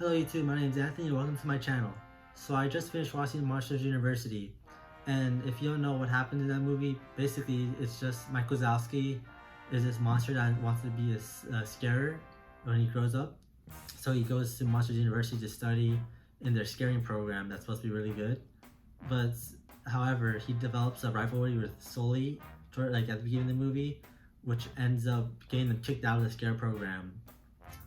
Hello YouTube, my name is Anthony and welcome to my channel. So I just finished watching MarchFourth University, and if you don't know what happened in that movie, basically it's just Mike Wazowski is this monster that wants to be a scarer when he grows up. So he goes to MarchFourth University to study in their scaring program that's supposed to be really good. But however, he develops a rivalry with Sully like at the beginning of the movie, which ends up getting them kicked out of the scare program.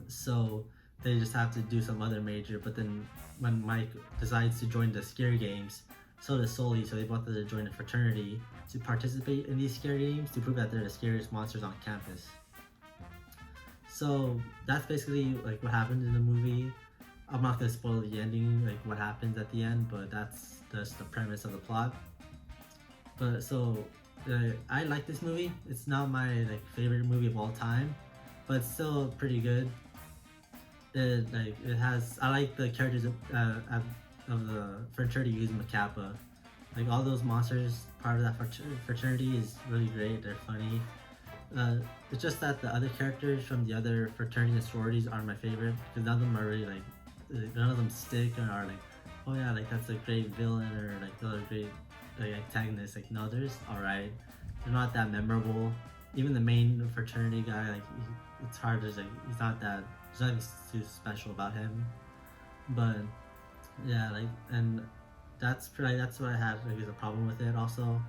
So they just have to do some other major, but then when Mike decides to join the scare games, so does Sully, so they both have to join a fraternity to participate in these scare games to prove that they're the scariest monsters on campus. So that's basically like what happened in the movie. I'm not gonna spoil the ending, like what happens at the end, but that's just the premise of the plot. But so I like this movie. It's not my favorite movie of all time, but it's still pretty good. I like the characters of the fraternity using Kappa. Like all those monsters part of that fraternity is really great. They're funny. It's just that the other characters from the other fraternities and sororities aren't my favorite because none of them are really none of them stick and are like, oh yeah, like that's a great villain or like they're great antagonist. Like no, they're just alright. They're not that memorable. Even the main fraternity guy, it's hard to he's not that. There's nothing too special about him, but yeah, and that's what I had as a problem with it. Also,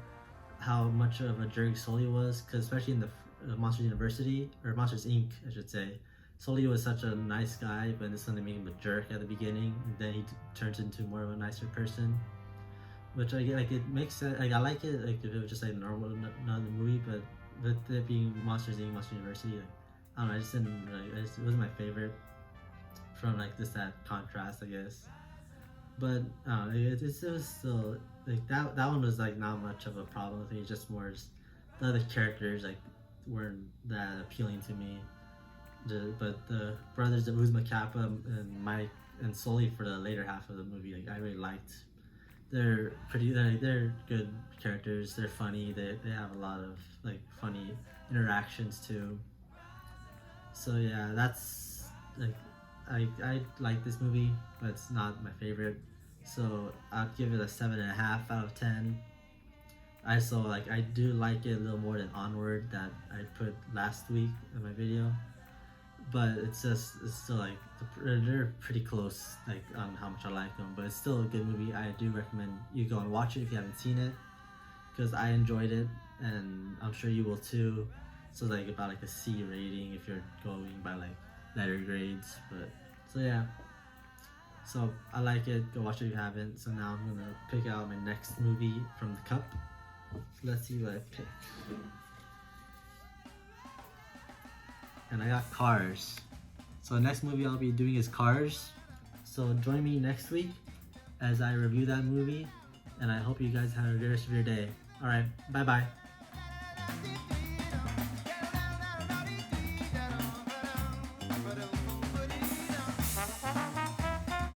how much of a jerk Sully was, because especially in the Monsters University or Monsters Inc. I should say, Sully was such a nice guy, but this is gonna make him a jerk at the beginning, and then he turns into more of a nicer person. Which I get, it makes sense. I like it if it was just normal another movie, but with it being Monsters Inc. Monsters University, I don't know, I just didn't it wasn't my favorite from just that contrast, I guess. But it was still that one was not much of a problem with me. Just more the other characters weren't that appealing to me. But the brothers, the Uzma Kappa and Mike and Sully for the later half of the movie, I really liked. They're good characters. They're funny. They have a lot of funny interactions too. So yeah, that's I like this movie, but it's not my favorite. So I'll give it a 7.5 out of 10. I do like it a little more than Onward that I put last week in my video, but it's still they're pretty close on how much I like them. But it's still a good movie. I do recommend you go and watch it if you haven't seen it, because I enjoyed it and I'm sure you will too. So about a C rating if you're going by letter grades. But so yeah, so I like it. Go watch it if you haven't. So now I'm gonna pick out my next movie from the cup. Let's see what I pick. And I got Cars. So the next movie I'll be doing is Cars. So join me next week as I review that movie, and I hope you guys have a good rest of your day. Alright, bye bye.